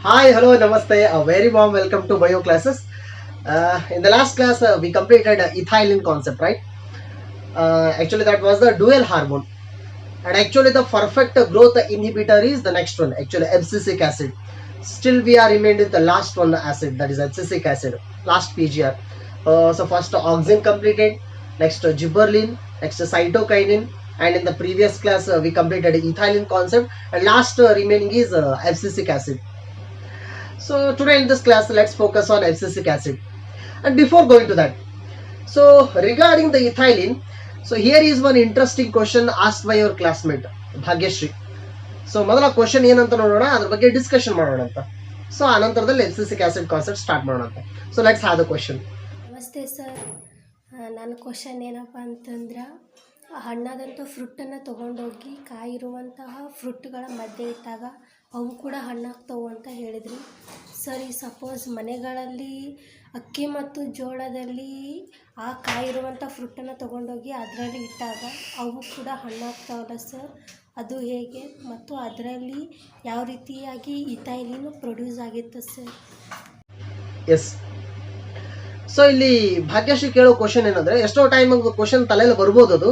Hi, hello, namaste. A very warm welcome to bio classes. In the last class, we completed ethylene concept, right? Actually, that was the dual hormone, and actually, the perfect growth inhibitor is the next one. Actually, abscisic acid. Still, we are remained with the last one acid, that is abscisic acid. Last PGR. So first auxin completed, next gibberellin, next cytokinin, and in the previous class we completed ethylene concept, and last remaining is abscisic acid. So today in this class, let's focus on abscisic acid. And before going to that, so regarding the ethylene, so here is one interesting question asked by your classmate Bhagyashree. So ಮೊದಲ question ಏನಂತ ನೋಡೋಣ, ಅದ್ರ ಬಗ್ಗೆ discussion ಮಾಡೋಣ ಅಂತ. So ಆ ನಂತರದಲ್ಲಿ ಎಬ್ಸಿಸಿಕ್ acid concept start ಮಾಡೋಣ ಅಂತ. So let's have the question. ನಮಸ್ತೆ ಸರ್. ನನ್ನ ಕ್ವಶನ್ ಏನಪ್ಪ ಅಂತಂದ್ರೆ, ಹಣ್ಣಾದಂಥ ಫ್ರೂಟನ್ನು ತೊಗೊಂಡೋಗಿ ಕಾಯಿರುವಂತಹ ಫ್ರೂಟ್ಗಳ ಮಧ್ಯೆ ಇಟ್ಟಾಗ ಅವು ಕೂಡ ಹಣ್ಣಾಗ್ತವೆ ಅಂತ ಹೇಳಿದ್ರಿ ಸರ್. ಈ ಸಪೋಸ್ ಮನೆಗಳಲ್ಲಿ ಅಕ್ಕಿ ಮತ್ತು ಜೋಳದಲ್ಲಿ ಆ ಕಾಯಿರುವಂಥ ಫ್ರೂಟನ್ನು ತೊಗೊಂಡೋಗಿ ಅದರಲ್ಲಿ ಇಟ್ಟಾಗ ಅವು ಕೂಡ ಹಣ್ಣಾಗ್ತಾವಲ್ಲ ಸರ್, ಅದು ಹೇಗೆ ಮತ್ತು ಅದರಲ್ಲಿ ಯಾವ ರೀತಿಯಾಗಿ ಇಥೈಲಿನ್ ಪ್ರೊಡ್ಯೂಸ್ ಆಗಿತ್ತು ಸರ್? ಎಸ್. ಸೊ ಇಲ್ಲಿ ಭಾಗ್ಯಶ್ರೀ ಕೇಳೋ ಕ್ವಶನ್ ಏನಂದ್ರೆ, ಎಷ್ಟೋ ಟೈಮ್ ಕ್ವಶನ್ ತಲೆಯಲ್ಲಿ ಬರ್ಬೋದು,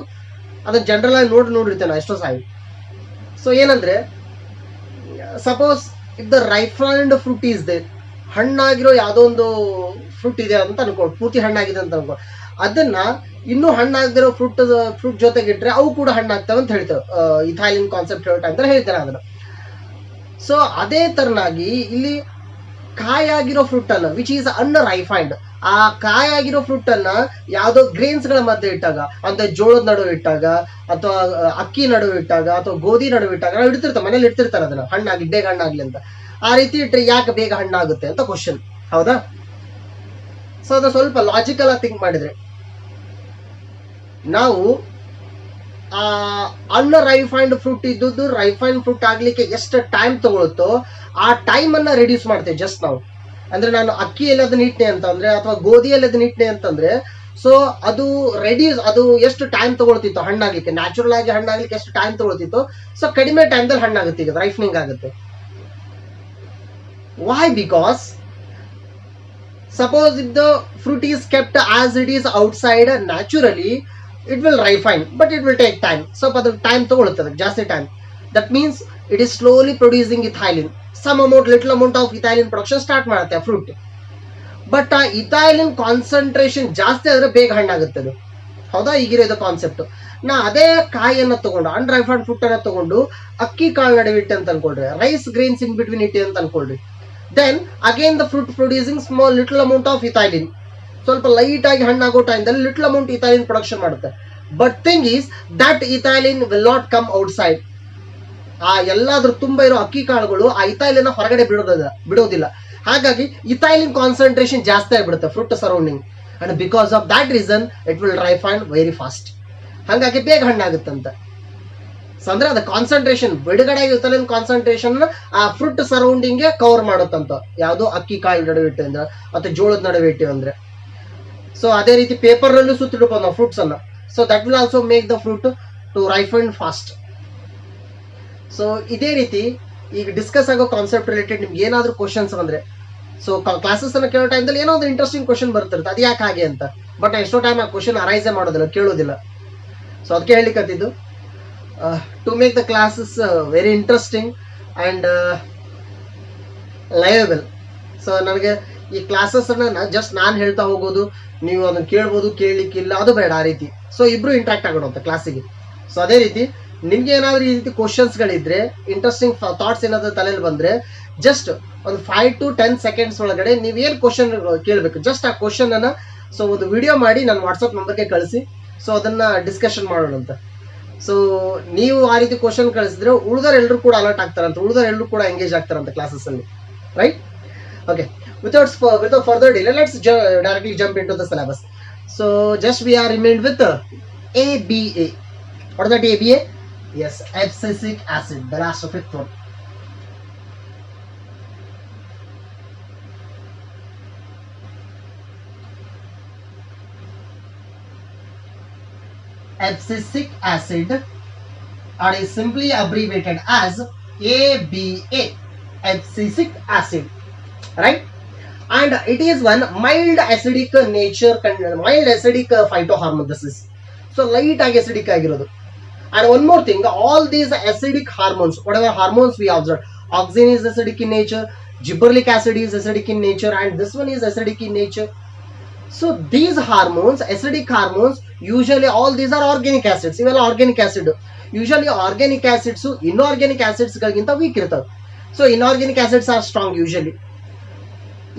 ಅದನ್ನ ಜನರಲ್ ಆಗಿ ನೋಡಿರ್ತೇನೆ ಎಷ್ಟೋ ಸಾರಿ. ಸೊ ಏನಂದ್ರೆ, suppose if the ripened fruit is there, ಹಣ್ಣಾಗಿರೋ ಯಾವುದೋ ಒಂದು ಫ್ರೂಟ್ ಇದೆ ಅಂತ ಅನ್ಕೊಂಡು, ಪೂರ್ತಿ ಹಣ್ಣಾಗಿದೆ ಅಂತ ಅನ್ಕೊಂಡು, ಅದನ್ನ ಇನ್ನೂ ಹಣ್ಣಾಗದಿರೋ ಫ್ರೂಟ್ ಜೊತೆಗೆ ಇಟ್ರೆ ಅವು ಕೂಡ ಹಣ್ಣಾಗ್ತವೆ ಅಂತ ಹೇಳ್ತೇವೆ. ಇಥೈಲಿನ್ ಕಾನ್ಸೆಪ್ಟ್ ಹೇಳೋ ಟೈಮ್ದಲ್ಲಿ ಹೇಳ್ತಾರೆ ಅದನ್ನ. ಸೊ ಅದೇ ತರನಾಗಿ ಇಲ್ಲಿ ಕಾಯಾಗಿರೋ ಫ್ರೂಟ್ ಅನ್ನ ವಿಚ್ ಈಸ್ ಅನ್ರೈಫೈನ್ಡ್, ಆ ಕಾಯಾಗಿರೋ ಫ್ರೂಟ್ ಅನ್ನ ಯಾವ್ದೋ ಗ್ರೇನ್ಸ್ ಗಳ ಮಧ್ಯೆ ಇಟ್ಟಾಗ, ಅಂದ್ರೆ ಜೋಳದ ನಡುವೆ ಇಟ್ಟಾಗ, ಅಥವಾ ಅಕ್ಕಿ ನಡುವೆ ಇಟ್ಟಾಗ, ಅಥವಾ ಗೋಧಿ ನಡುವೆ ಇಟ್ಟಾಗ ನಾವು ಇಡ್ತಿರ್ತಾರೆ, ಮನೇಲಿ ಇಡ್ತಿರ್ತಾರೆ ಅದನ್ನ ಹಣ್ಣಾಗಿ ಬೇಗ ಹಣ್ಣಾಗ್ಲಿ ಅಂತ. ಆ ರೀತಿ ಇಟ್ರೆ ಯಾಕೆ ಬೇಗ ಹಣ್ಣಾಗುತ್ತೆ ಅಂತ ಕ್ವಶನ್, ಹೌದಾ? ಸೊ ಅದನ್ನ ಸ್ವಲ್ಪ ಲಾಜಿಕಲ್ ಆಗಿ ಥಿಂಕ್ ಮಾಡಿದ್ರೆ, ನಾವು ಆ ಅನ್ರೈಫೈನ್ಡ್ ಫ್ರೂಟ್ ಇದ್ದದ್ದು ರೈಫೈನ್ಡ್ ಫ್ರೂಟ್ ಆಗ್ಲಿಕ್ಕೆ ಎಷ್ಟು ಟೈಮ್ ತಗೊಳುತ್ತೋ ಆ ಟೈಮ್ ಅನ್ನ ರಿಡ್ಯೂಸ್ ಮಾಡ್ತೇವೆ ಜಸ್ಟ್ ನಾವು. ಅಂದ್ರೆ ನಾನು ಅಕ್ಕಿಯಲ್ಲಿ ಅದನ್ನ ಇಟ್ಟೆ ಅಂತಂದ್ರೆ, ಅಥವಾ ಗೋಧಿಯಲ್ಲಿ ಅದನ್ನ ಇಟ್ಟೆ ಅಂತಂದ್ರೆ, ಸೊ ಅದು ರೆಡ್ಯೂಸ್, ಅದು ಎಷ್ಟು ಟೈಮ್ ತಗೊಳ್ತಿತ್ತು ಹಣ್ಣಾಗ್ಲಿಕ್ಕೆ, ನ್ಯಾಚುರಲ್ ಆಗಿ ಹಣ್ಣಾಗ್ಲಿಕ್ಕೆ ಎಷ್ಟು ಟೈಮ್ ತಗೊಳ್ತಿತ್ತು, ಸೊ ಕಡಿಮೆ ಟೈಮ್ದಲ್ಲಿ ಹಣ್ಣಾಗುತ್ತೆ, ಈಗ ರೈಫನಿಂಗ್ ಆಗುತ್ತೆ. Why? Because suppose if the fruit is kept as it is outside, naturally it will refine, but it will take time. So for the time ತಗೊಳುತ್ತದೆ, ಜಾಸ್ತಿ time. That means it is slowly producing ethylene. Some amount, little amount of ethylene production start ಮಾಡುತ್ತೆ ಆ fruit. But ಆ ethylene concentration ಜಾಸ್ತಿ ಆದ್ರೆ ಬೇಗ ಹಣ್ಣಾಗುತ್ತೆ ಅದು, ಹೌದಾ? ಈಗಿರೋ ಕಾನ್ಸೆಪ್ಟ್. ನಾ ಅದೇ ಕಾಯಿಯನ್ನ ತಗೊಂಡು, ಅನ್ರೈಫೈನ್ಡ್ ಫ್ರೂಟ್ ಅನ್ನ ತಗೊಂಡು ಅಕ್ಕಿ ಕಾಳು ನಡುವೆ ಇಟ್ಟೆ ಅಂತ ಅನ್ಕೊಳ್ರಿ, ರೈಸ್ ಗ್ರೇನ್ಸ್ ಇನ್ ಬಿಟ್ವೀನ್ ಇಟ್ಟೆ ಅಂತ ಅನ್ಕೊಳ್ರಿ, then again the fruit producing small little amount of ethylene. ಸ್ವಲ್ಪ ಲೈಟ್ ಆಗಿ ಹಣ್ಣಾಗೋ ಟೈಮ್ದಲ್ಲಿ ಲಿಟಲ್ ಅಮೌಂಟ್ ಇಥೈಲಿನ್ ಪ್ರೊಡಕ್ಷನ್ ಮಾಡುತ್ತೆ. But thing is that ethylene will not come outside. ಆ ಎಲ್ಲಾದ್ರೂ ತುಂಬಾ ಇರೋ ಅಕ್ಕಿ ಕಾಳುಗಳು ಆ ಇಥೈಲಿನ್ ಹೊರಗಡೆ ಬಿಡೋದಿಲ್ಲ. ಹಾಗಾಗಿ ಇಥೈಲಿನ್ ಕಾನ್ಸಂಟ್ರೇಷನ್ ಜಾಸ್ತಿ ಆಗಿಬಿಡುತ್ತೆ fruit surrounding, and because of that reason it will ripen very fast. ಹಾಗಾಗಿ ಬೇಗ ಹಣ್ಣಾಗುತ್ತಂತ. ಅಂದ್ರೆ ಅದು ಕಾನ್ಸಂಟ್ರೇಷನ್, ಬಿಡುಗಡೆ ಇಥೈಲಿನ್ ಕಾನ್ಸಂಟ್ರೇಷನ್ ಆ ಫ್ರೂಟ್ ಸರೌಂಡಿಂಗ್ ಗೆ ಕವರ್ ಮಾಡುತ್ತಂತ, ಯಾವ್ದೋ ಅಕ್ಕಿ ಕಾಳು ನಡುವೆ ಇಟ್ಟು ಅಂದ್ರೆ, ಅಥವಾ ಜೋಳದ ನಡುವೆ ಇಟ್ಟು ಅಂದ್ರೆ. ಸೊ ಅದೇ ರೀತಿ ಪೇಪರ್ ನಲ್ಲೂ ಸುತ್ತಿಡ್ಬೋದು ನಾವು ಫ್ರೂಟ್ಸ್ ಅನ್ನ. So that will also make the fruit to ripen fast. So ಇದೇ ರೀತಿ ಈಗ ಡಿಸ್ಕಸ್ ಆಗೋ ಕಾನ್ಸೆಪ್ಟ್ ರಿಲೇಟೆಡ್ ನಿಮ್ಗೆ ಏನಾದ್ರೂ ಕ್ವಶನ್ಸ್ ಬಂದ್ರೆ, ಸೊ ಕ್ಲಾಸಸ್ ಅನ್ನ ಕೇಳೋ ಟೈಮ್ದಲ್ಲಿ ಏನೋ ಒಂದು ಇಂಟ್ರೆಸ್ಟಿಂಗ್ ಕ್ವಶನ್ ಬರ್ತಿರುತ್ತೆ, ಅದು ಯಾಕೆ ಹಾಗೆ ಅಂತ. ಬಟ್ ಎಷ್ಟೋ ಟೈಮ್ ಆ ಕ್ವಶನ್ ಅರೈಸೇ ಮಾಡೋದಿಲ್ಲ, ಕೇಳೋದಿಲ್ಲ. ಸೊ ಅದಕ್ಕೆ ಹೇಳಿಕತ್ತಿದ್ದು, to make the classes very interesting and liable. So ನನಗೆ ಈ ಕ್ಲಾಸಸ್ ಅನ್ನ ಜಸ್ಟ್ ನಾನು ಹೇಳ್ತಾ ಹೋಗೋದು, ನೀವು ಅದನ್ನ ಕೇಳ್ಬೋದು, ಕೇಳಲಿಕ್ಕಿಲ್ಲ, ಅದು ಬೇಡ. ಆ ರೀತಿ ಸೊ ಇಬ್ರು ಇಂಟ್ರಾಕ್ಟ್ ಆಗೋಣ ಅಂತ ಕ್ಲಾಸಿಗೆ. ಸೊ ಅದೇ ರೀತಿ ನಿಮ್ಗೆ ಏನಾದ್ರೂ ಈ ರೀತಿ ಕ್ವಶನ್ಸ್ಗಳಿದ್ರೆ, ಇಂಟ್ರೆಸ್ಟಿಂಗ್ ಥಾಟ್ಸ್ ಏನಾದ್ರೂ ತಲೆಯಲ್ಲಿ ಬಂದ್ರೆ, ಜಸ್ಟ್ ಒಂದು 5 to 10 seconds ಒಳಗಡೆ ನೀವೇನು ಕ್ವಶನ್ ಕೇಳಬೇಕು, ಜಸ್ಟ್ ಆ ಕ್ವಶನ್ ಅನ್ನ ಸೊ ಒಂದು ವಿಡಿಯೋ ಮಾಡಿ ನನ್ನ ವಾಟ್ಸಪ್ ನಂಬರ್ಗೆ ಕಳಿಸಿ. ಸೊ ಅದನ್ನ ಡಿಸ್ಕಷನ್ ಮಾಡೋಣ ಅಂತ. ಸೊ ನೀವು ಆ ರೀತಿ ಕ್ವಶನ್ ಕಳಿಸಿದ್ರೆ ಉಳಿದರೆಲ್ಲರೂ ಕೂಡ ಅಲರ್ಟ್ ಆಗ್ತಾರಂತ, ಉಳಿದರೆಲ್ಲರೂ ಕೂಡ ಎಂಗೇಜ್ ಆಗ್ತಾರಂತ ಕ್ಲಾಸಸ್ ಅಲ್ಲಿ, right? Okay, without further delay, let's directly jump into the syllabus. So just we are remained with ABA. What is that ABA? Yes, abscisic acid, the last of fifth one. Abscisic acid, or is simply abbreviated as ABA. abscisic acid, right? And it is one mild acidic nature, mild acidic phytohormone. This is so light acidic ಆಗಿರೋದು. And one more thing, all these acidic hormones, whatever hormones we observe, oxine is acidic in nature, gibberellic acid is acidic in nature, and this one is acidic in nature. So these hormones, acidic hormones, usually all these are organic acids. ಇವೆಲ್ಲ organic acid. Usually organic acids inorganic acids ಗಳಿಗಿಂತ weak ಇರ್ತವೆ. So inorganic acids are strong usually.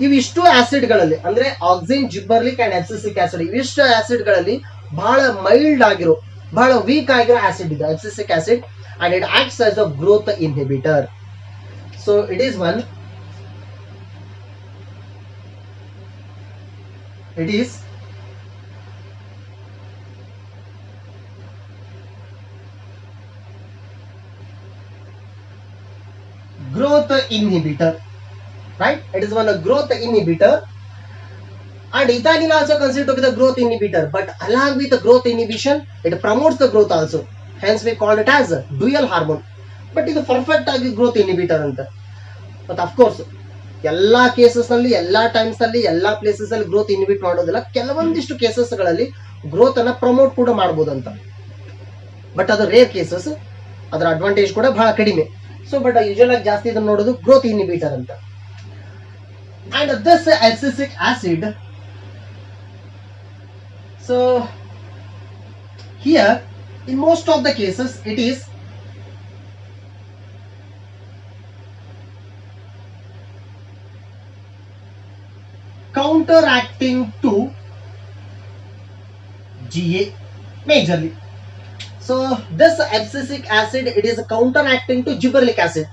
ಇವಿಷ್ಟು ಆಸಿಡ್ಗಳಲ್ಲಿ ಅಂದ್ರೆ auxin, gibberellic and ಎಬ್ಸಿಸಿಕ್ acid, ಇವಿಷ್ಟು ಆಸಿಡ್ಗಳಲ್ಲಿ ಬಹಳ mild ಆಗಿರೋ, ಬಹಳ weak ಆಗಿರೋ ಆಸಿಡ್ ಇದೆ abscisic acid, and it acts as a growth inhibitor. So it is one, it is growth inhibitor, right? It is one a growth inhibitor, and ethylene also considered to be the growth inhibitor, but along with the growth inhibition it promotes the growth also, hence we call it as a dual hormone. But ಇದು perfect ಆಗಿ growth inhibitor ಅಂತ. But of course ಎಲ್ಲಾ cases ನಲ್ಲಿ, ಎಲ್ಲಾ times ನಲ್ಲಿ, ಎಲ್ಲಾ places ಅಲ್ಲಿ growth inhibit ಮಾಡೋದಿಲ್ಲ. ಕೆಲವೊಂದಿಷ್ಟು ಕೇಸಸ್ ಗಳಲ್ಲಿ ಗ್ರೋತ್ ಅನ್ನ ಪ್ರಮೋಟ್ ಕೂಡ ಮಾಡಬಹುದು ಅಂತ, ಬಟ್ ಅದು ರೇರ್ ಕೇಸಸ್, ಅದರ ಅಡ್ವಾಂಟೇಜ್ ಕೂಡ ಬಹಳ ಕಡಿಮೆ. ಸೊ ಬಟ್ ಯೂಶುವಲ್ ಆಗಿ ಜಾಸ್ತಿ ಇದನ್ನ ನೋಡೋದು ಗ್ರೋತ್ ಇನ್ಹಿಬಿಟರ್ ಅಂತ. And this abscisic acid, so here in most of the cases it is counteracting to GA majorly. So this abscisic acid, it is counteracting to gibberellic acid.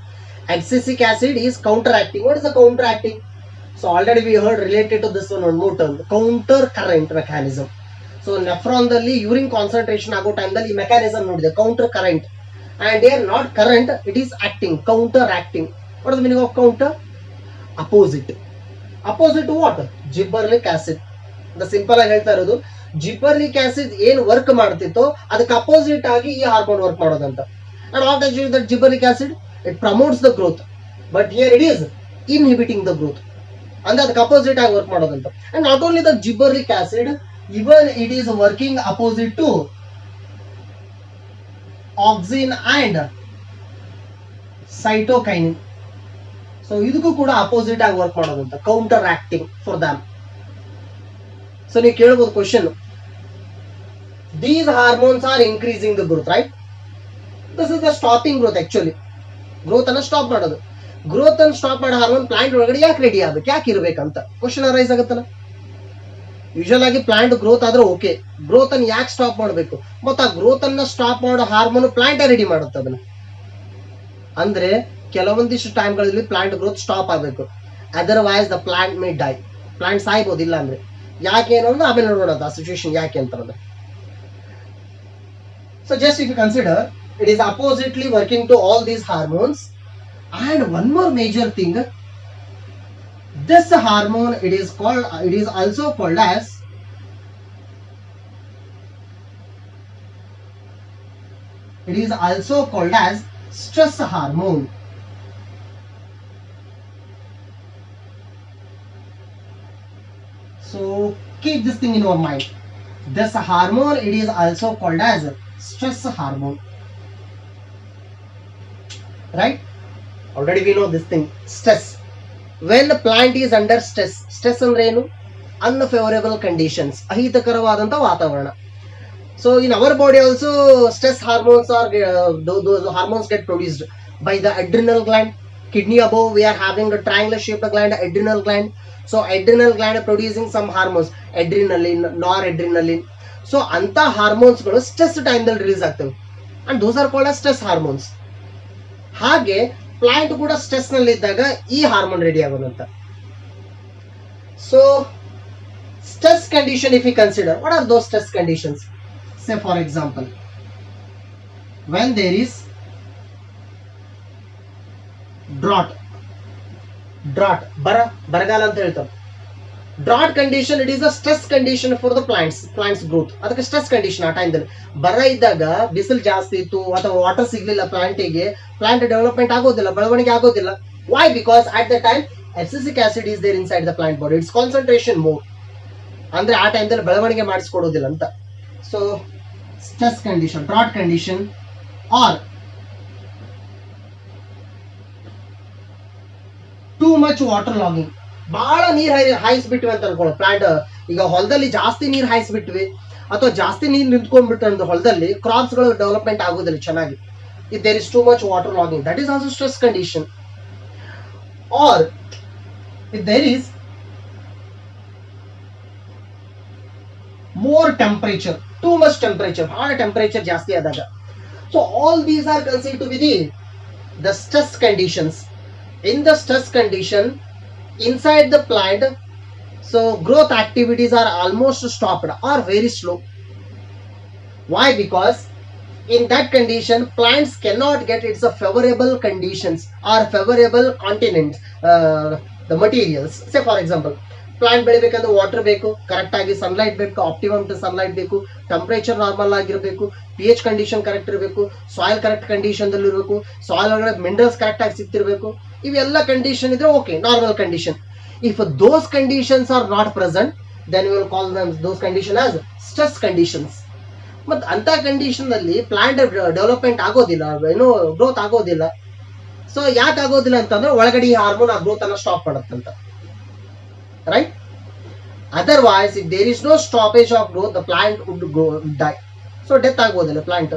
Abscisic acid is counteracting. What is the counteracting? So already we heard related to this one more term, counter current mechanism. So nephron dalli urine concentration ಆಗೋ time ದಲ್ಲಿ ಈ mechanism ನೋಡಿದೆ, counter current, and they are not current, it is acting, counteracting. What is the meaning of counter? Opposite. Opposite to what? Gibberellic acid. The simple ಆಗಿ ಹೇಳ್ತಾ ಇರೋದು, gibberellic acid ಏನ್ work ಮಾಡ್ತಿತ್ತೋ ಅದಕ್ಕೆ ಅಪೋಸಿಟ್ ಆಗಿ ಈ ಹಾರ್ಮೋನ್ ವರ್ಕ್ ಮಾಡೋದಂತ. And what is that gibberellic acid? It promotes the growth, but here it is inhibiting the growth, ಅಂದ್ರೆ ಅದಕ್ಕೆ ಅಪೋಸಿಟ್ ಆಗಿ ವರ್ಕ್ ಮಾಡೋದಂತ. And not only the gibberellic acid, even it is working opposite to auxin and cytokinin. So ಇದಕ್ಕೂ ಕೂಡ opposite ಆಗಿ work ಮಾಡೋದಂತ, counter acting for damn. So ನೀವು ಕೇಳಬಹುದು question, these hormones are increasing the growth, right? This is the stopping growth. Actually growth ಅನ್ನ stop ಮಾಡೋದು. Growth ಅನ್ನು stop ಮಾಡೋ ಹಾರ್ಮೋನ್ ಪ್ಲಾಂಟ್ ಒಳಗಡೆ ಯಾಕೆ ರೆಡಿ ಆಗ್ಬೇಕು, ಯಾಕೆ ಇರ್ಬೇಕಂತ ಕ್ವಶನ್ ಅರೈಸ್ ಆಗುತ್ತಲ್ಲ. ಯೂಶುವಲ್ ಆಗಿ ಪ್ಲಾಂಟ್ ಗ್ರೋತ್ ಆದ್ರೆ ಓಕೆ, ಗ್ರೋತ್ ಅನ್ನು ಯಾಕೆ ಸ್ಟಾಪ್ ಮಾಡಬೇಕು? ಮತ್ತೆ ಆ ಗ್ರೋತ್ ಅನ್ನ ಸ್ಟಾಪ್ ಮಾಡೋ ಹಾರ್ಮೋನ್ ಪ್ಲಾಂಟ್ ರೆಡಿ ಮಾಡುತ್ತೆ ಅದನ್ನ. ಅಂದ್ರೆ ಕೆಲವೊಂದಿಷ್ಟು ಟೈಮ್ಗಳಲ್ಲಿ ಪ್ಲಾಂಟ್ ಗ್ರೋತ್ ಸ್ಟಾಪ್ ಆಗಬೇಕು, otherwise the plant may die. Plant ಸಾಯ್ಬೋದು ಇಲ್ಲ ಅಂದ್ರೆ. ಯಾಕೆ ಅನ್ನೋದು ಆಮೇಲೆ ನೋಡೋಣ ಆ ಸಿಚುವೇಶನ್ ಯಾಕೆ ಅಂತ. So just if you consider, it is oppositely working to all these hormones. And one more major thing, this hormone, it is also called as stress hormone. So keep this thing in your mind. This hormone, it is also called as stress hormone, right? Already we know this thing, stress. When the plant is under stress, stress ಅಂದ್ರೆ ಏನು? Unfavorable conditions, ಅಹಿತಕರವಾದಂತ ವಾತಾವರಣ. So in our body also stress hormones are those hormones get produced by the adrenal gland. Kidney above we are having a triangular shaped gland, adrenal gland. So adrenal gland producing some hormones, adrenaline, noradrenaline. So anta hormones ಗಳು stress time ದಲ್ಲಿ release ಆಗ್ತವೆ, and those are called as stress hormones. ಹಾಗೆ plant ಕೂಡ stress ನಲ್ಲಿ ಇದ್ದಾಗ ಈ hormone ready ಆಗೋದಂತ. So stress condition, if you consider, what are those stress conditions? Say for example, when there is drought, ಬರಗಾಲ ಅಂತ ಹೇಳ್ತಾರೆ. Drought condition, it is a stress condition for the plants growth. ಅದಕ್ಕೆ stress condition. ಆ ಟೈಮ್ದಲ್ಲಿ ಬರ ಇದ್ದಾಗ, ಬಿಸಿಲು ಜಾಸ್ತಿ ಇತ್ತು ಅಥವಾ ವಾಟರ್ ಸಿಗ್ಲಿಲ್ಲ ಪ್ಲಾಂಟಿಗೆ, ಪ್ಲಾಂಟ್ ಡೆವಲಪ್ಮೆಂಟ್ ಆಗೋದಿಲ್ಲ, ಬೆಳವಣಿಗೆ ಆಗೋದಿಲ್ಲ. Why? Because at the time abscisic acid is there inside the plant body, its concentration more. ಅಂದ್ರೆ ಆ ಟೈಮ್ದಲ್ಲಿ ಬೆಳವಣಿಗೆ ಮಾಡಿಸ್ಕೊಡೋದಿಲ್ಲ ಅಂತ. So stress condition, drought condition or too much water logging. ಬಹಳ ನೀರ್ ಹಾಯಿಸ್ಬಿಟ್ವಿ ಅಂತ ಅನ್ಕೊಳ್ಳೋ ಪ್ಲಾಂಟ್. ಈಗ ಹೊಲದಲ್ಲಿ ಜಾಸ್ತಿ ನೀರ್ ಹಾಯಿಸ್ಬಿಟ್ವಿ ಅಥವಾ ಜಾಸ್ತಿ ನೀರ್ ನಿಂತ್ಕೊಂಡ್ಬಿಟ್ಟು ಅಂದ್ರೆ ಹೊಲದಲ್ಲಿ ಕ್ರಾಪ್ಸ್ ಗಳು ಡೆವಲಪ್ಮೆಂಟ್ ಆಗೋದಿಲ್ಲ ಚೆನ್ನಾಗಿ. If there is too much water logging, that is also stress condition. Or if there is more temperature, too much temperature, bhಳ temperature ಜಾಸ್ತಿ ಆದಾಗ. So all these are considered to be the stress conditions. In the stress condition inside the plant, so growth activities are almost stopped or very slow. Why? Because in that condition plants cannot get its favorable conditions or favorable continents, the materials. Say for example, plant ಬೆಳಿಬೇಕಂದ್ರೆ water ಬೇಕು, correct ಆಗಿ sunlight ಬೇಕು, optimum to sunlight ಬೇಕು, temperature normal ಆಗಿರಬೇಕು, P H condition correct ಇರಬೇಕು, soil correct condition ದಲ್ಲಿ ಇರಬೇಕು, soil ಒಳಗಡೆ ಮಿನರಲ್ಸ್ ಕರೆಕ್ಟ್ ಆಗಿ ಸಿಗ್ತಿರ್ಬೇಕು. ಇವೆಲ್ಲ ಕಂಡೀಷನ್ ಇದ್ರೆ okay, normal condition. If those conditions are not present, then will call them those condition as stress conditions. ಮತ್ ಅಂತ ಕಂಡೀಷನ್ ಅಲ್ಲಿ ಪ್ಲಾಂಟ್ ಡೆವಲಪ್ಮೆಂಟ್ ಆಗೋದಿಲ್ಲ, ಏನು ಗ್ರೋತ್ ಆಗೋದಿಲ್ಲ. ಸೊ ಯಾಕೆ ಆಗೋದಿಲ್ಲ ಅಂತಂದ್ರೆ ಒಳಗಡೆ ಈ ಹಾರ್ಮೋನ್ ಆ ಗ್ರೋತ್ ಅನ್ನ stop ಮಾಡುತ್ತಂತ. Right? Otherwise, if there is no stoppage of growth, the plant would die. So death agodilla plant.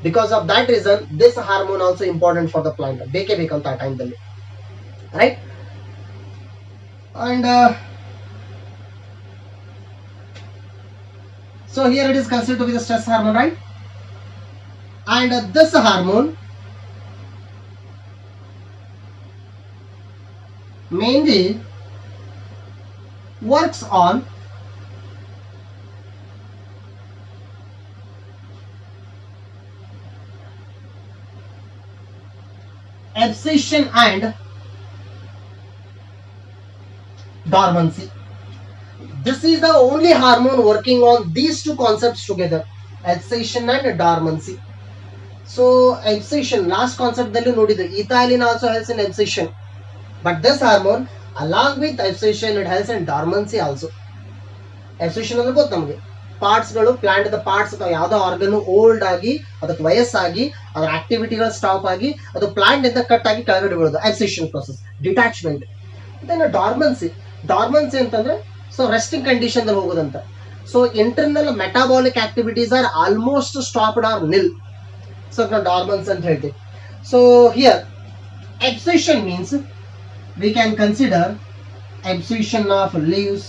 Because of that reason, this hormone also important for the plant. Beke bekanta time dalli. Right? And so here it is considered to be the stress hormone, right? And this hormone mainly works on abscission and dormancy. This is the only hormone working on these two concepts together, abscission and dormancy. So abscission, last concept dalli nodidre, ethylene also helps in abscission, but this hormone along with abscission it helps in dormancy also. Abscission ಅಂದ್ರೆ ಗೊತ್ತು ನಮಗೆ, parts ಗಳು plant the parts ಅಥವಾ ಯಾವ್ದೋ organ old ಆಗಿ ಅದಕ್ಕೆ ವಯಸ್ಸಾಗಿ ಅದರ ಆಕ್ಟಿವಿಟಿಗಳು stop ಆಗಿ ಅದು ಪ್ಲಾಂಟ್ ಇಂದ ಕಟ್ ಆಗಿ ಕೆಳಗಡೆ ಬೀಳೋದು abscission process, detachment. Then dormancy, dormancy ಅಂತಂದ್ರೆ ಸೊ ರೆಸ್ಟಿಂಗ್ ಕಂಡೀಷನ್ ದಲ್ಲಿ ಹೋಗೋದಂತ. So internal metabolic activities are almost stopped or nil. So ನಾವು ಡಾರ್ಮನ್ಸ್ ಅಂತ ಹೇಳ್ತೀವಿ. So here abscission means we can consider abscission of leaves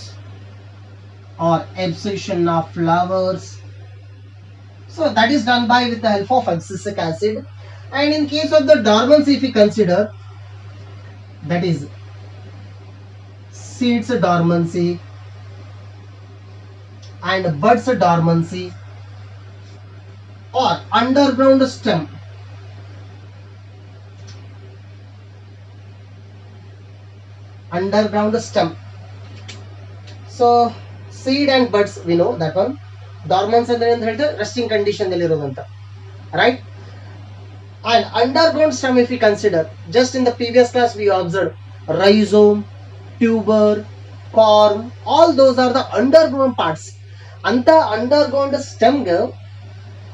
or abscission of flowers. So that is done by with the help of abscisic acid. And in case of the dormancy, if we consider, that is seeds dormancy and buds dormancy or underground stem. Underground stem. So seed and buds we know that one. Dormancy ಅಂದ್ರೆ ಏನು ಹೇಳಿದ್ರೆ resting condition ದಲ್ಲಿ ಇರೋದಂತ, right? And underground stem, if we consider, just in the previous class we observed rhizome, tuber, corm, all those are the underground parts. ಅಂತ underground ಸ್ಟೆಮ್ಗೆ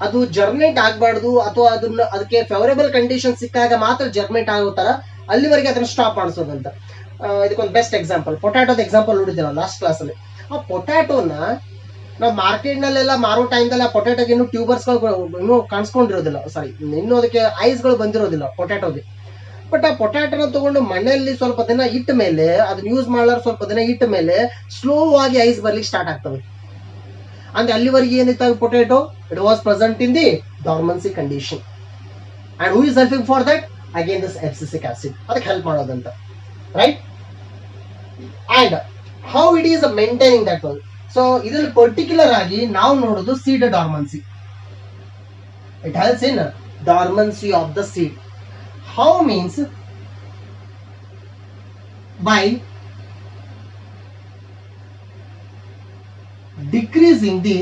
ಅದು ಜರ್ಮೇಟ್ ಆಗಬಾರ್ದು ಅಥವಾ ಅದನ್ನ ಅದಕ್ಕೆ ಫೇವರೇಬಲ್ ಕಂಡೀಷನ್ ಸಿಕ್ಕಾಗ ಮಾತ್ರ ಜರ್ಮೇಟ್ ಆಗೋ ತರ ಅಲ್ಲಿವರೆಗೆ ಅದನ್ನ ಸ್ಟಾಪ್ ಮಾಡಿಸೋದಂತ. ಇದಕ್ಕೊಂದು ಬೆಸ್ಟ್ ಎಕ್ಸಾಂಪಲ್ ಪೊಟ್ಯಾಟೋದ ಎಕ್ಸಾಂಪಲ್ ನೋಡಿದ್ದೇವೆ ಲಾಸ್ಟ್ ಕ್ಲಾಸ್ ಅಲ್ಲಿ. ಆ ಪೊಟ್ಯಾಟೋನ ನಾವು ಮಾರ್ಕೆಟ್ ನಲ್ಲೆಲ್ಲ ಮಾರೋ ಟೈಮ್ದಲ್ಲಿ ಆ ಪೊಟ್ಯಾಟೋಗೆ ಇನ್ನೂ ಟ್ಯೂಬರ್ಸ್ ಇನ್ನೂ ಕಾಣಿಸ್ಕೊಂಡಿರೋದಿಲ್ಲ, ಸಾರಿ ಇನ್ನೂ ಅದಕ್ಕೆ ಐಸ್ ಗಳು ಬಂದಿರೋದಿಲ್ಲ ಪೊಟ್ಯಾಟೋಗೆ. ಬಟ್ ಆ ಪೊಟ್ಯಾಟೋನ ತಗೊಂಡು ಮಣ್ಣಲ್ಲಿ ಸ್ವಲ್ಪ ದಿನ ಇಟ್ಟ ಮೇಲೆ ಅದನ್ನ ಯೂಸ್ ಮಾಡಲಾರ ಸ್ವಲ್ಪ ದಿನ ಇಟ್ಟ ಮೇಲೆ ಸ್ಲೋ ಆಗಿ ಐಸ್ ಬರ್ಲಿಕ್ಕೆ ಸ್ಟಾರ್ಟ್ ಆಗ್ತವೆ. ಅಂದ್ರೆ ಅಲ್ಲಿವರೆಗೆ ಏನಿತ್ತು potato, it was present in the dormancy condition. And who is helping for that? Again this abscisic acid ಅದಕ್ಕೆ ಹೆಲ್ಪ್ ಮಾಡೋದಂತ, right? And how it is maintaining that one. So ಇದರಲ್ಲಿ particular ಆಗಿ ನಾವು ನೋಡೋದು seed dormancy. It helps in dormancy of the seed. How means by decreasing the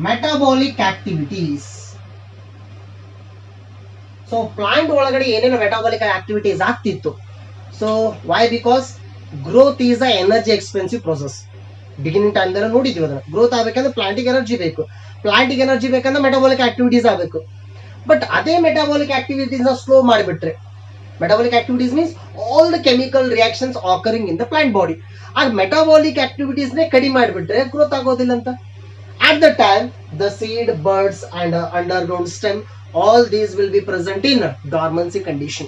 metabolic activities so plant ಒಳಗಡೆ ಏನೇನು metabolic activities ಆಗ್ತಿತ್ತು. So why? Because growth is a energy expensive process. Beginning ಟೈಮ್ದಲ್ಲಿ ನೋಡಿದ್ವಿ ಅದನ್ನ. Growth ಆಗಬೇಕಂದ್ರೆ ಪ್ಲಾಂಟಿಗೆ energy ಬೇಕು, ಪ್ಲಾಂಟಿಗೆ energy ಬೇಕಂದ್ರೆ metabolic activities ಆಗಬೇಕು. But ಅದೇ ಮೆಟಾಬಾಲಿಕ್ ಆಕ್ಟಿವಿಟೀಸ್ ಸ್ಲೋ ಮಾಡಿಬಿಟ್ರೆ, metabolic activities means all the chemical reactions occurring in the plant body, ಆ metabolic activities ನೇ ಕಡಿಮೆ ಮಾಡಿಬಿಟ್ರೆ ಗ್ರೋತ್ ಆಗೋದಿಲ್ಲ ಅಂತ. At the time, the seed, buds and underground stem, all these will be present in dormancy condition.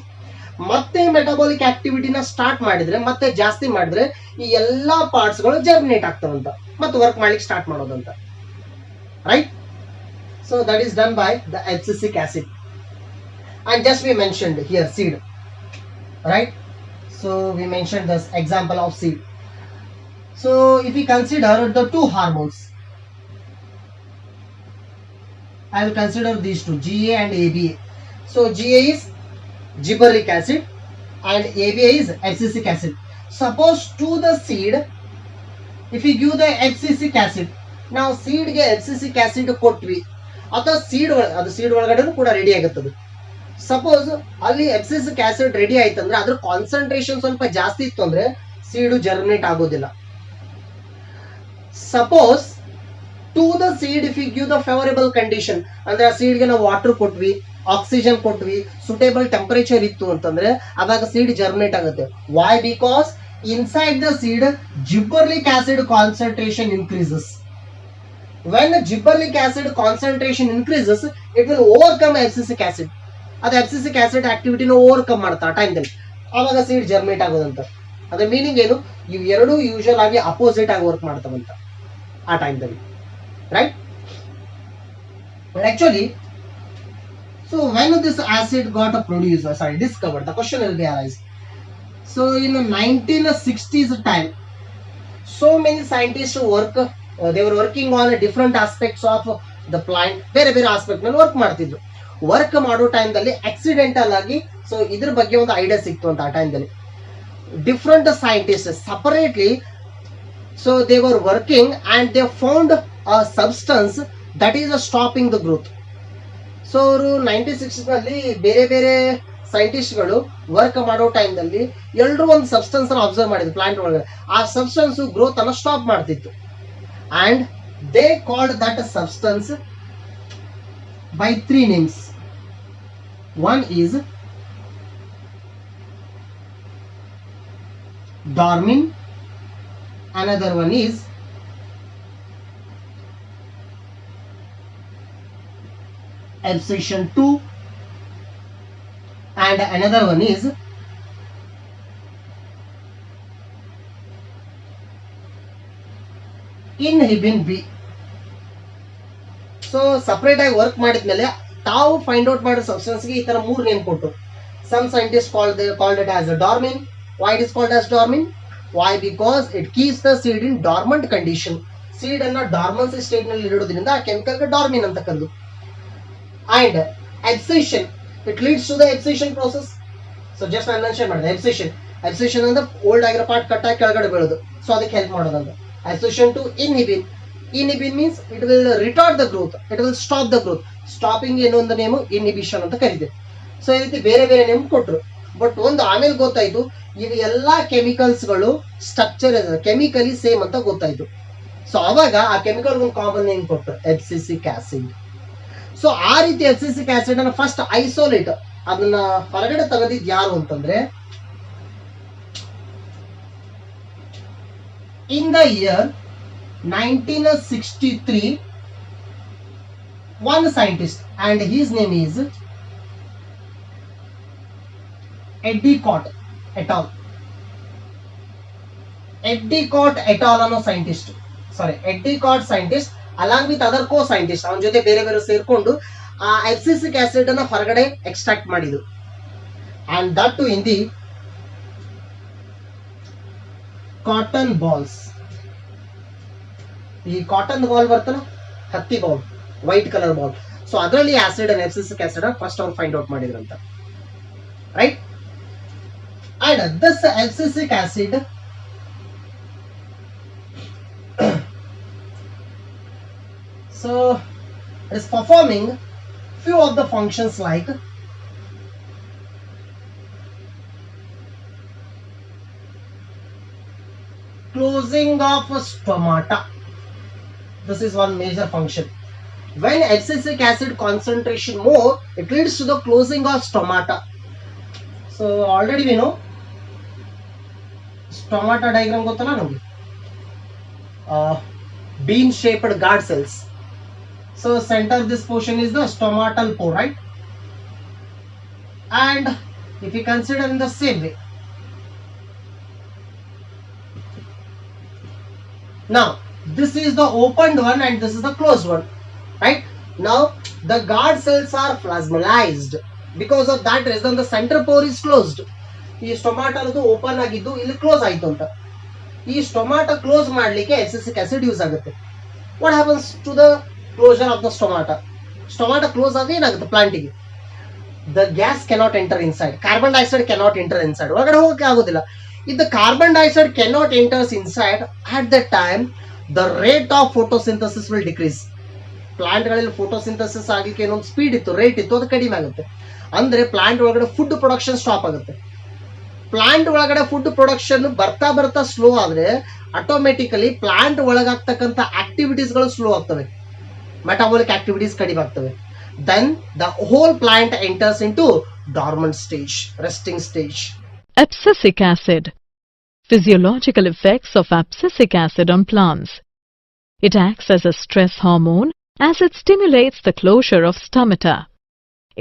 ಮತ್ತೆ metabolic ಆಕ್ಟಿವಿಟಿನ start ಮಾಡಿದ್ರೆ, ಮತ್ತೆ ಜಾಸ್ತಿ ಮಾಡಿದ್ರೆ ಈ ಎಲ್ಲಾ ಪಾರ್ಟ್ಸ್ ಗಳು ಜರ್ಮಿನೇಟ್ ಆಗ್ತಾವಂತ, ಮತ್ತೆ ವರ್ಕ್ ಮಾಡ್ಲಿಕ್ಕೆ ಸ್ಟಾರ್ಟ್ ಮಾಡೋದಂತ. Right? So that is done by the abscisic acid. And just we mentioned here seed. Right? So we mentioned this example of seed. So if we consider the two hormones, I will consider these two, GA and ABA. So GA is gibberellic acid and ABA is abscisic acid. Suppose to the seed, if we give the abscisic acid, now seed ಗೆ abscisic acid ಕೊಟ್ವಿ, ಅಥವಾ seed ಒಳಗಡೆ ಕೂಡ ready ಆಗುತ್ತದೆ. Suppose ಅಲ್ಲಿ abscisic acid ready ಆಯ್ತಂದ್ರೆ ಅದ್ರ concentration ಸ್ವಲ್ಪ ಜಾಸ್ತಿ ಇತ್ತು ಅಂದ್ರೆ ಸೀಡು ಜರ್ಮಿನೇಟ್ ಆಗೋದಿಲ್ಲ. Suppose to the seed if you give the favourable condition, ಅಂದ್ರೆ ಆ ಸೀಡ್ಗೆ ನಾವು ವಾಟರ್ ಕೊಟ್ವಿ, ಆಕ್ಸಿಜನ್ ಕೊಟ್ವಿ, ಸುಟೇಬಲ್ ಟೆಂಪರೇಚರ್ ಇತ್ತು ಅಂತಂದ್ರೆ ಅವಾಗ ಸೀಡ್ ಜರ್ಮಿನೇಟ್ ಆಗುತ್ತೆ. Why? Because inside the seed gibberellic acid concentration increases. When gibberellic acid concentration increases, it will overcome abscisic acid. ಅದು abscisic acid ಆಕ್ಟಿವಿಟಿನ ಓವರ್ಕಮ್ ಮಾಡ್ತಾ ಆ ಟೈಮ್ದಲ್ಲಿ, ಆವಾಗ ಸೀಡ್ ಜರ್ಮಿನೇಟ್ ಆಗೋದಂತ. ಅದ್ರ ಮೀನಿಂಗ್ ಏನು? ಇವು ಎರಡು ಯೂಶುವಲ್ ಆಗಿ ಅಪೋಸಿಟ್ ಆಗಿ ವರ್ಕ್ ಮಾಡ್ತಾವಂತ ಆ ಟೈಮ್ದಲ್ಲಿ. Right? But actually, so when this acid got produced, discovered, the question will be arise. So in the 1960s time, so many scientists they were working on different aspects of the plant. ಬೇರೆ aspect ನಲ್ಲಿ work ಮಾಡ್ತಿದ್ರು. Work ಮಾಡೋ ಟೈಮ್ದಲ್ಲಿ accidental ಆಗಿ so ಇದ್ರ ಬಗ್ಗೆ ಒಂದು idea ಸಿಕ್ತು ಅಂತ ಆ ಟೈಮ್ದಲ್ಲಿ. Different scientist separately, so they were working and they found a substance that is stopping the growth. So ಅವರು 1960s ನಲ್ಲಿ ಬೇರೆ ಸೈಂಟಿಸ್ಟ್ಗಳು ವರ್ಕ್ ಮಾಡೋ ಟೈಮ್ದಲ್ಲಿ ಎಲ್ಲರೂ ಒಂದು ಸಬ್ಸ್ಟೆನ್ಸ್ ಅನ್ನು ಅಬ್ಸರ್ವ್ ಮಾಡಿದ್ರು ಪ್ಲಾಂಟ್ ಒಳಗಡೆ. ಆ ಸಬ್ಸ್ಟೆನ್ಸ್ ಗ್ರೋತ್ ಅನ್ನು ಸ್ಟಾಪ್ ಮಾಡ್ತಿತ್ತು. And they called that substance by 3 names. One is dormin, another one is abscission 2 and another one is inhibin B. So separate ಆಗಿ ವರ್ಕ್ ಮಾಡಿದ್ಮೇಲೆ ತಾವು ಫೈಂಡ್ ಔಟ್ ಮಾಡೋ ಸಬ್ಸ್ಟೆನ್ಸ್ಗೆ ಈ ತರ 3 ನೇಮ್ ಕೊಟ್ಟು. Some scientist called it as a dormin. Why it is called as dormin? Why? Because it keeps the seed in dormant condition. Seed ಅನ್ನ ಡಾರ್ಮನ್ಸಿ state ನಲ್ಲಿ ಇಡೋದ್ರಿಂದ ಆ ಕೆಮಿಕಲ್ಗೆ ಡಾರ್ಮಿನ್ ಅಂತ ಕರೆದು. And abscission, it leads to the abscission process. So just ನಾನು mention ಮಾಡಿದೆ abscission ಅಂದ್ರೆ old ಆಗಿರೋ part cut ಆಗಿ ಕೆಳಗಡೆ ಬೀಳೋದು, ಸೊ ಅದಕ್ಕೆ ಹೆಲ್ಪ್ ಮಾಡೋದಂತ. abscission to inhibin means it will retard the growth, it will stop the growth. Stopping ಏನು ಒಂದು ನೇಮು inhibition ಅಂತ ಕರೀತೀವಿ. ಸೊ ಈ ರೀತಿ ಬೇರೆ ನೇಮ್ ಕೊಟ್ಟರು. ಬಟ್ ಒಂದು ಆಮೇಲೆ ಗೊತ್ತಾಯ್ತು ಇವು ಎಲ್ಲಾ ಕೆಮಿಕಲ್ಸ್ ಗಳು ಸ್ಟ್ರಕ್ಚರ್ ಕೆಮಿಕಲಿ ಸೇಮ್ ಅಂತ ಗೊತ್ತಾಯ್ತು. ಸೊ ಅವಾಗ ಆ ಕೆಮಿಕಲ್ ಒಂದು ಕಾಮನ್ ನೇಮ್ ಕೊಟ್ಟರು, abscisic acid. ಸೊ ಆ ರೀತಿ abscisic acid ಅನ್ನ ಫಸ್ಟ್ ಐಸೋಲೇಟ್, ಅದನ್ನ ಹೊರಗಡೆ ತೆಗೆದಿದ್ ಯಾರು ಅಂತಂದ್ರೆ in the year 1963 one scientist and his name is Endicott et al. Endicott et al ಅನ್ನೋ scientist, Endicott scientist along with other co-scientist ಅವನ ಜೊತೆ ಬೇರೆ ಸೇರ್ಕೊಂಡು ಆ abscisic acid ಅನ್ನ ಹೊರಗಡೆ ಎಕ್ಸ್ಟ್ರಾಕ್ಟ್ ಮಾಡಿದ್ರು. and that too in the cotton balls. ಈ ಕಾಟನ್ ಬಾಲ್ ಬರ್ತಲ್ಲ, ಹತ್ತಿ ball, white colour ball. So ಅದರಲ್ಲಿ acid and abscisic acid first ಅವ್ರು ಫೈಂಡ್ ಔಟ್ ಮಾಡಿದ್ರಂತ. Right? And this abscisic acid so it is performing few of the functions like closing of stomata. This is one major function. When abscisic acid concentration more, it leads to the closing of stomata. So already we know stomata diagram gottala namge. Bean shaped guard cells. So center of this portion is the stomatal pore, right? And if you consider in the same way, now this is the opened one and this is the closed one, right? Now the guard cells are plasmalized. Because of that reason the center pore is closed. ಈ ಸ್ಟೊಮಾಟ open ಆಗಿದ್ದು ಇಲ್ಲಿ close ಆಯ್ತು ಅಂತ. ಈ stomata close ಮಾಡ್ಲಿಕ್ಕೆ abscisic acid use ಆಗುತ್ತೆ. What happens to the closure of the stomata? Stomata close ಆಗಿ ಏನಾಗುತ್ತೆ ಪ್ಲಾಂಟಿಗೆ? The gas cannot enter inside. Carbon dioxide cannot enter inside. ಒಳಗಡೆ ಹೋಗಕ್ಕೆ ಆಗೋದಿಲ್ಲ. If the carbon dioxide cannot enters inside, at the time the rate of photosynthesis will decrease. ಪ್ಲಾಂಟ್ಗಳಲ್ಲಿ photosynthesis ಆಗಲಿಕ್ಕೆ ಏನೊಂದು speed ಇತ್ತು, ರೇಟ್ ಇತ್ತು, ಅದು ಕಡಿಮೆ ಆಗುತ್ತೆ. ಅಂದ್ರೆ ಪ್ಲಾಂಟ್ ಒಳಗಡೆ ಫುಡ್ ಪ್ರೊಡಕ್ಷನ್ ಸ್ಟಾಪ್ ಆಗುತ್ತೆ. ಪ್ಲಾಂಟ್ ಒಳಗಡೆ ಫುಡ್ ಪ್ರೊಡಕ್ಷನ್ ಬರ್ತಾ ಬರ್ತಾ ಸ್ಲೋ ಆದ್ರೆ ಆಟೋಮೆಟಿಕಲಿ ಪ್ಲಾಂಟ್ ಒಳಗಾಗ್ತಕ್ಕಂಥ ಆಕ್ಟಿವಿಟೀಸ್ ಗಳು ಸ್ಲೋ ಆಗ್ತವೆ, ಮೆಟಾಬಾಲಿಕ್ ಆಕ್ಟಿವಿಟೀಸ್ ಕಡಿಮೆ ಆಗ್ತವೆ. Then the whole plant enters into dormant stage, resting stage. Abscisic acid. Physiological effects of abscisic acid on plants. It acts as a stress hormone as it stimulates the closure of stomata.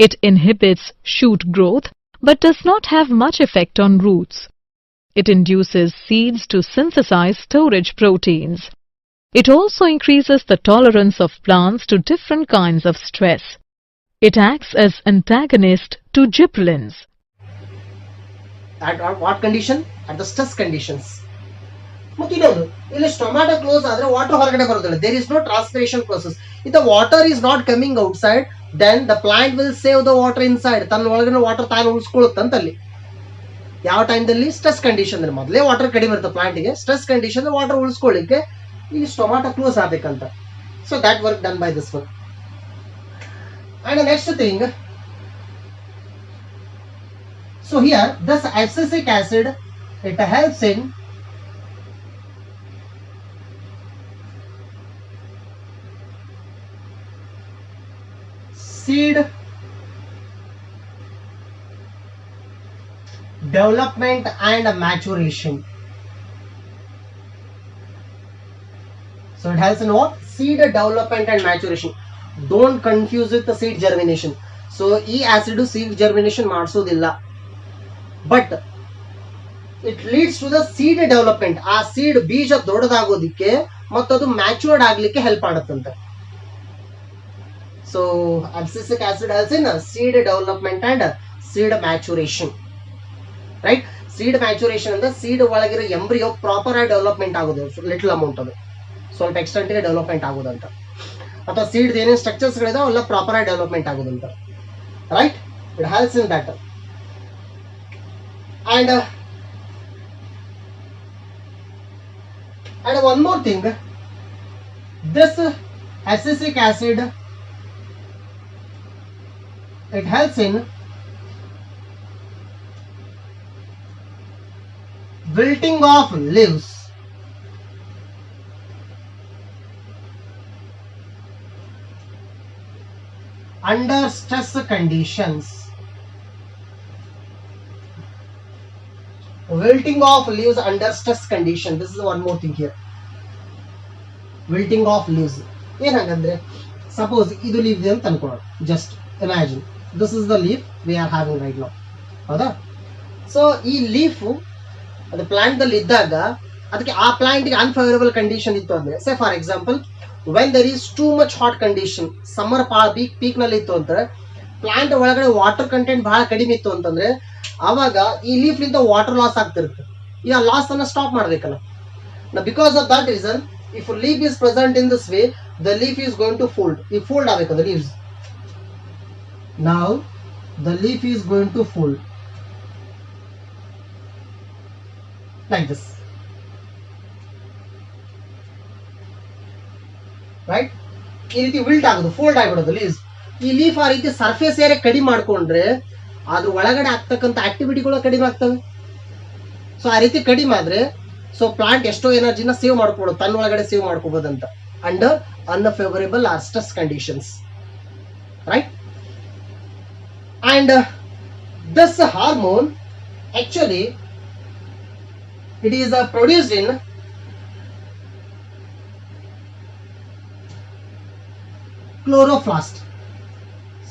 It inhibits shoot growth but does not have much effect on roots. It induces seeds to synthesize storage proteins. It also increases the tolerance of plants to different kinds of stress. It acts as antagonist to gibberellins. At what condition? At the stress conditions. ಮತ್ತೆ ಇನ್ನೊಂದು, ಇಲ್ಲಿ stomata close ಆದ್ರೆ water ಹೊರಗಡೆ ಬರೋದಿಲ್ಲ. There is no transpiration process. If the water is not coming outside, then the plant will save the water inside. ತನ್ನ ಒಳಗಿನ water ತಾನು ಉಳಿಸ್ಕೊಳ್ಳುತ್ತಂತಲ್ಲಿ. ಯಾವ ಟೈಮ್ದಲ್ಲಿ? Stress condition. ಮೊದಲೇ ವಾಟರ್ ಕಡಿಮೆ ಇರುತ್ತೆ ಪ್ಲಾಂಟಿಗೆ. ಸ್ಟ್ರೆಸ್ ಕಂಡೀಷನ್ ವಾಟರ್ ಉಳಿಸ್ಕೊಳ್ಳಿಕ್ಕೆ ಈ ಸ್ಟೊಮ್ಯಾಟೊ ಕ್ಲೋಸ್ ಆಗ್ಬೇಕಂತ. So that work done by this one. And next thing, so here this abscisic acid, it helps in seed development and maturation. So it helps in what? Seed development and maturation. Don't confuse with the seed germination. So ಈ acid seed germination ಮಾಡಿಸೋದಿಲ್ಲ, but it leads to the seed development. ಆ seed ಬೀಜ ದೊಡ್ಡದಾಗೋದಿಕ್ಕೆ ಮತ್ತದು matured ಆಗ್ಲಿಕ್ಕೆ help ಮಾಡುತ್ತಂತೆ. So abscisic acid helps in seed development and seed maturation, right? Seed maturation ಅಂದ್ರೆ seed ಒಳಗಿರೋ ಎಂಬ್ರಿಯೋ ಪ್ರಾಪರ್ ಆಗಿ ಡೆವಲಪ್ಮೆಂಟ್ ಆಗೋದು, ಲಿಟಲ್ ಅಮೌಂಟ್ ಅದು ಸ್ವಲ್ಪ ಎಕ್ಸ್ಟೆಂಟ್ ಗೆ ಡೆವಲಪ್ಮೆಂಟ್ ಆಗೋದಂತ, ಅಥವಾ ಸೀಡ್ ಏನೇನು ಸ್ಟ್ರಕ್ಚರ್ಸ್ ಗಳಿದಾವೆ ಅವೆಲ್ಲ ಪ್ರಾಪರ್ ಆಗಿ ಡೆವಲಪ್ಮೆಂಟ್ ಆಗೋದಂತ, right? It helps in that. And one more thing, this abscisic acid, it helps in wilting of leaves. Under stress conditions. Wilting of leaves under stress condition. This is one more thing here. Wilting of leaves. ಏನಂದ್ರೆ suppose ಇದು leaf ಇದೆ ಅಂತ ಅನ್ಕೊಳ್ಳೋಣ. Just imagine this is the leaf we are having right now, ಹೌದಾ? So ಈ leaf ಅದು plant ದಲ್ಲಿ ಇದ್ದಾಗ ಅದಕ್ಕೆ ಆ ಪ್ಲಾಂಟ್ ಗೆ ಅನ್ಫೇವರಬಲ್ ಕಂಡೀಷನ್ ಇತ್ತು ಅಂದ್ರೆ, say for example when there is too much hot condition, summer peak ನಲ್ಲಿ ಇತ್ತು ಅಂದ್ರೆ, ಪ್ಲಾಂಟ್ ಒಳಗಡೆ ವಾಟರ್ ಕಂಟೆಂಟ್ ಬಹಳ ಕಡಿಮೆ ಇತ್ತು ಅಂತಂದ್ರೆ, ಆವಾಗ ಈ ಲೀಫ್ ನಿಂದ ವಾಟರ್ ಲಾಸ್ ಆಗ್ತಿರುತ್ತೆ. ಈ ಲಾಸ್ ಅನ್ನ ಸ್ಟಾಪ್ ಮಾಡ್ಬೇಕಲ್ಲ. Because of that reason, if leaf is present in this way, the leaf is going to fold. ಈ ಫೋಲ್ಡ್ ಆಗಬೇಕು the leaves. Now the leaf is going to fold like this, right? ಈ ರೀತಿ wilt ಆಗೋದು, fold ಆಗಿಬಿಡೋದು leaves. ಈ leaf ಆ ರೀತಿ surface area ಕಡಿಮೆ ಮಾಡ್ಕೊಂಡ್ರೆ ಅದ್ರ ಒಳಗಡೆ ಆಗ್ತಕ್ಕಂಥ ಆಕ್ಟಿವಿಟಿಗಳು ಕಡಿಮೆ ಆಗ್ತವೆ. ಸೊ ಆ ರೀತಿ ಕಡಿಮೆ ಆದ್ರೆ ಸೊ ಪ್ಲಾಂಟ್ ಎಷ್ಟೋ ಎನರ್ಜಿನ ಸೇವ್ ಮಾಡ್ಕೊಬೋದು, ತನ್ನ ಒಳಗಡೆ ಸೇವ್ ಮಾಡ್ಕೋಬೋದಂತ under unfavourable or stress conditions, right. And this hormone actually it is produced in chloroplast.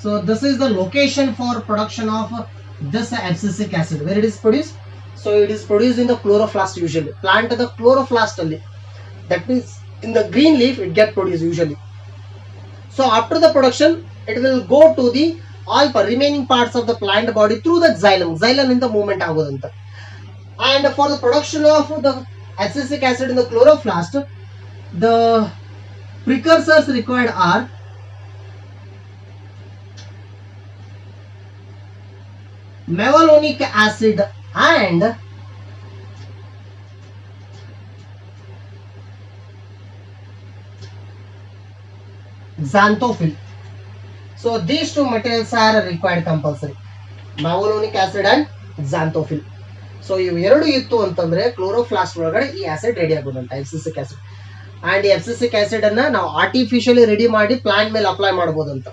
So this is the location for production of this abscisic acid. Where it is produced? So it is produced in the chloroplast usually. Plant the chloroplast only. That means in the green leaf it get produced usually. So after the production it will go to the all remaining parts of the plant body through the xylem. Xylem in the movement agodanta. And for the production of the abscisic acid in the chloroplast, the precursors required are mevalonic acid and xanthophyll. So these two materials are required compulsory, mevalonic acid and xanthophyll. So ಇವು ಎರಡು ಇತ್ತು ಅಂತಂದ್ರೆ chloroplast ಒಳಗಡೆ ಈ acid ready ಆಗೋದಂತ abscisic acid. And ಈ abscisic acid ಅನ್ನ ನಾವು ಆರ್ಟಿಫಿಷಿಯಲಿ ರೆಡಿ ಮಾಡಿ ಪ್ಲಾಂಟ್ ಮೇಲೆ ಅಪ್ಲೈ ಮಾಡ್ಬೋದಂತ,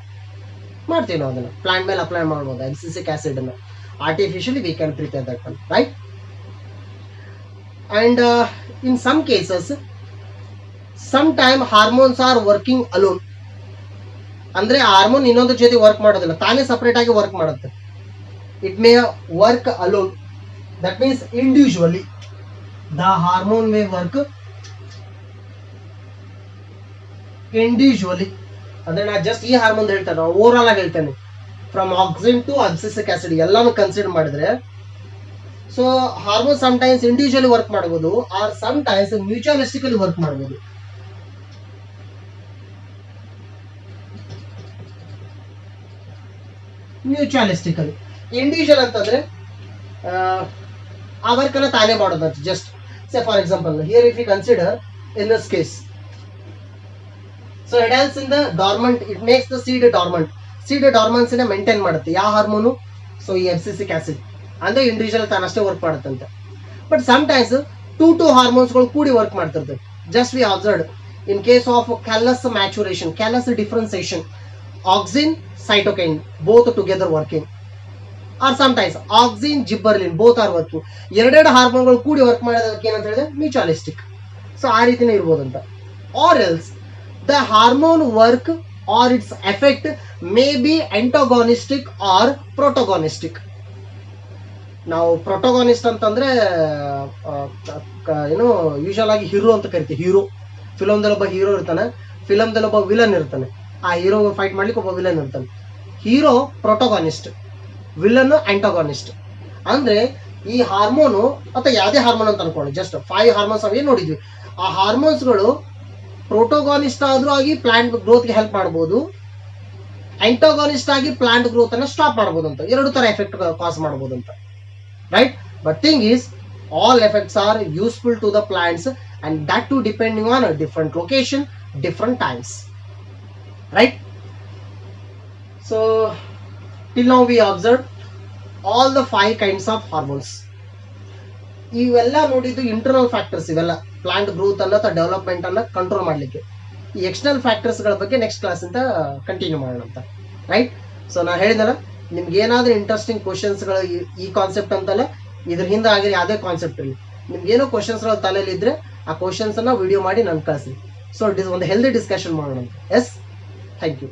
ಮಾಡ್ತೀವಿ ನಾವು ಅದನ್ನ ಪ್ಲಾಂಟ್ ಮೇಲೆ ಅಪ್ಲೈ ಮಾಡ್ಬೋದು. ಎಬ್ಸಿಸಿಕ್ ಆಸಿಡ್ ಅನ್ನ artificially we can prepare that one, right. And in some cases some time hormones are working alone. ಅಂದ್ರೆ ಹಾರ್ಮೋನ್ ಇನ್ನೊಂದ್ರ ಜೊತೆ ವರ್ಕ್ ಮಾಡೋದಿಲ್ಲ, ತಾನೇ ಸಪರೇಟ್ ಆಗಿ ವರ್ಕ್ ಮಾಡುತ್ತೆ. It May work alone. That means individually the hormone may work individually. ಅಂದ್ರೆ ನಾ just ಈ ಹಾರ್ಮೋನ್ ಹೇಳ್ತಾನೆ, ಓವರ್ ಆಲ್ ಆಗಿ ಹೇಳ್ತೇನೆ, from auxin to abscisic acid ಎಲ್ಲಾನು ಕನ್ಸಿಡರ್ ಮಾಡಿದ್ರೆ. So hormone some times individually work ಮಾಡಬಹುದು, ಆರ್ ಸಮ್ ಟೈಮ್ಸ್ ಮ್ಯೂಚುವಲಿಸ್ಟಿಕಲಿ ವರ್ಕ್ ಮಾಡಬಹುದು. ಮ್ಯೂಚುವಲಿಸ್ಟಿಕಲಿ, ಇಂಡಿವಿಜುವಲ್ ಅಂತಂದ್ರೆ ಆ ವರ್ಕ್ ಅನ್ನ ತಾನೇ ಮಾಡೋದಂತ. Just say for example here if you consider in this case, so it helps in the dormant, it makes the seed dormant. Seed ಡಾರ್ಮೆನ್ಸ್ ನ maintain ಮಾಡುತ್ತೆ ಯಾವ ಹಾರ್ಮೋನು? ಸೊ ಈ ಎಬ್ಸಿಸಿಕ್ ಆಸಿಡ್. ಅಂದ್ರೆ individual ತಾನಷ್ಟೇ work ಮಾಡುತ್ತಂತೆ. But sometimes two ಹಾರ್ಮೋನ್ಸ್ಗಳು ಕೂಡಿ work ಮಾಡ್ತಿರ್ತವೆ. Just we observed in case of callus maturation, callus differentiation, auxin cytokinin both together working. Or sometimes auxin gibberellin both are working. ಎರಡೆರಡು ಹಾರ್ಮೋನ್ಗಳು ಕೂಡಿ work ಮಾಡೋದಕ್ಕೆ ಏನಂತ ಹೇಳಿದ್ರೆ ಮ್ಯೂಚುವಲಿಸ್ಟಿಕ್. So ಆ ರೀತಿನೇ ಇರ್ಬೋದಂತ. Or else the hormone work or its effect may be antagonistic or protagonistic. ನಾವು ಪ್ರೋಟೋಗಾನಿಸ್ಟ್ ಅಂತಂದ್ರೆ ಏನು ಯೂಶಲ್ ಆಗಿ ಹೀರೋ ಅಂತ ಕರಿತೀವಿ. ಹೀರೋ ಫಿಲಮ್ದಲ್ಲಿ ಒಬ್ಬ ಹೀರೋ ಇರ್ತಾನೆ, ಫಿಲಮ್ದಲ್ಲಿ ಒಬ್ಬ ವಿಲನ್ ಇರ್ತಾನೆ. ಆ ಹೀರೋ ಫೈಟ್ ಮಾಡ್ಲಿಕ್ಕೆ ಒಬ್ಬ ವಿಲನ್ ಇರ್ತಾನೆ. Hero protagonist, villain antagonist. ಅಂದ್ರೆ ಈ ಹಾರ್ಮೋನು ಅಥವಾ ಯಾವುದೇ ಹಾರ್ಮೋನ್ ಅಂತ ಅನ್ಕೊಳ್ಳಿ, ಜಸ್ಟ್ 5 ಹಾರ್ಮೋನ್ಸ್ ಅವೇ ನೋಡಿದ್ವಿ. ಆ ಹಾರ್ಮೋನ್ಸ್ಗಳು ಪ್ರೋಟೋಗಾನಿಸ್ಟ್ ಆದ್ರೂ ಆಗಿ ಪ್ಲಾಂಟ್ ಗ್ರೋತ್ಗೆ ಹೆಲ್ಪ್ ಮಾಡ್ಬೋದು, ಆಂಟಾಗಾನಿಸ್ಟ್ ಆಗಿ ಪ್ಲಾಂಟ್ ಗ್ರೋತ್ ಅನ್ನ ಸ್ಟಾಪ್ ಮಾಡ್ಬೋದು ಅಂತ. ಎರಡು ತರ ಎಫೆಕ್ಟ್ ಕಾಸ್ ಮಾಡ್ಬೋದು ಅಂತ, right. But thing is all effects are useful to the plants and that too depending on different location, different times, right. So till now we observed all the 5 kinds of hormones. ಇವೆಲ್ಲ ನೋಡಿದ್ದು internal factors. ಇವೆಲ್ಲ plant growth ಅನ್ನ ಅಥವಾ development ಅನ್ನ control ಮಾಡ್ಲಿಕ್ಕೆ. ಈ external factors ಗಳ ಬಗ್ಗೆ ನೆಕ್ಸ್ಟ್ ಕ್ಲಾಸ್ ಅಂತ ಕಂಟಿನ್ಯೂ ಮಾಡೋಣ ಅಂತ, ರೈಟ್. ಸೊ ನಾ ಹೇಳಿದಲ್ಲ, ನಿಮ್ಗೆ ಏನಾದ್ರೂ ಇಂಟ್ರೆಸ್ಟಿಂಗ್ ಕ್ವಶನ್ಸ್ಗಳು ಈ ಕಾನ್ಸೆಪ್ಟ್ ಅಂತಲ್ಲ, ಇದ್ರ ಹಿಂದೆ ಆಗಿರೋ ಯಾವುದೇ ಕಾನ್ಸೆಪ್ಟ್ ಇರಲಿ, ನಿಮ್ಗೆ ಏನೋ ಕ್ವಶನ್ಸ್ಗಳು ತಲೆಯಲ್ಲಿ ಇದ್ರೆ ಆ ಕ್ವಶನ್ಸ್ ಅನ್ನ ವಿಡಿಯೋ ಮಾಡಿ ನನ್ಗೆ ಕಳಿಸಿ. ಸೊ ಒಂದು ಹೆಲ್ದಿ ಡಿಸ್ಕಷನ್ ಮಾಡೋಣ. Yes, thank you.